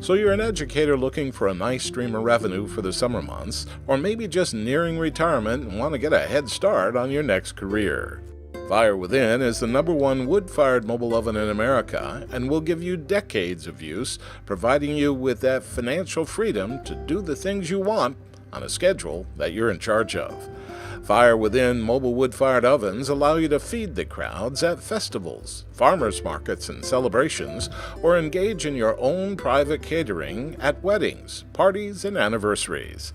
So you're an educator looking for a nice stream of revenue for the summer months, or maybe just nearing retirement and want to get a head start on your next career. Fire Within is the #1 wood-fired mobile oven in America and will give you decades of use, providing you with that financial freedom to do the things you want on a schedule that you're in charge of. Fire Within mobile wood-fired ovens allow you to feed the crowds at festivals, farmers markets, and celebrations, or engage in your own private catering at weddings, parties, and anniversaries.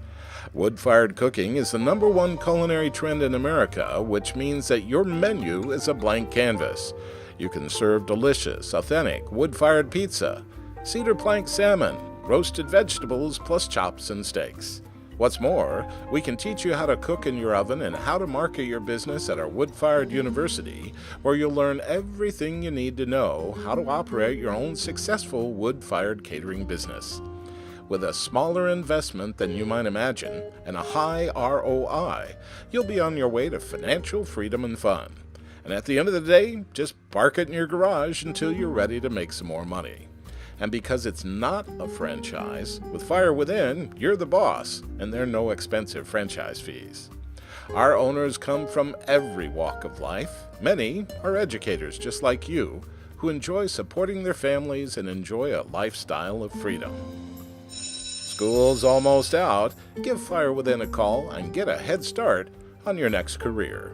Wood-fired cooking is the #1 culinary trend in America, which means that your menu is a blank canvas. You can serve delicious, authentic wood-fired pizza, cedar plank salmon, roasted vegetables, plus chops and steaks. What's more, we can teach you how to cook in your oven and how to market your business at our Wood-Fired University, where you'll learn everything you need to know how to operate your own successful wood-fired catering business. With a smaller investment than you might imagine and a high ROI, you'll be on your way to financial freedom and fun. And at the end of the day, just park it in your garage until you're ready to make some more money. And because it's not a franchise, with Fire Within, you're the boss, and there are no expensive franchise fees. Our owners come from every walk of life. Many are educators just like you, who enjoy supporting their families and enjoy a lifestyle of freedom. School's almost out. Give Fire Within a call and get a head start on your next career.